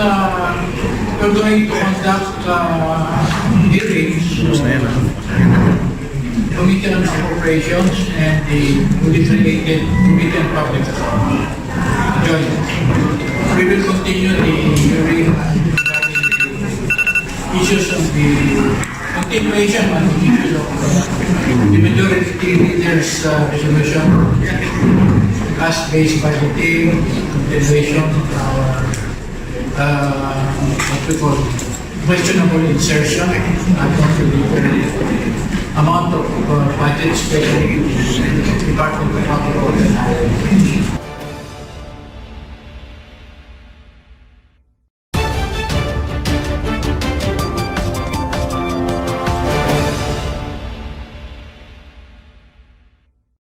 we're going to conduct hearings, Committee on Appropriations and the newly created Committee on Public Joint. We will continue the hearing regarding the issues of the continuation on the issues of the majority leader's resolution, cash-based budgeting, continuation of what we call questionable insertion, amount of budget, especially Department of Public Order.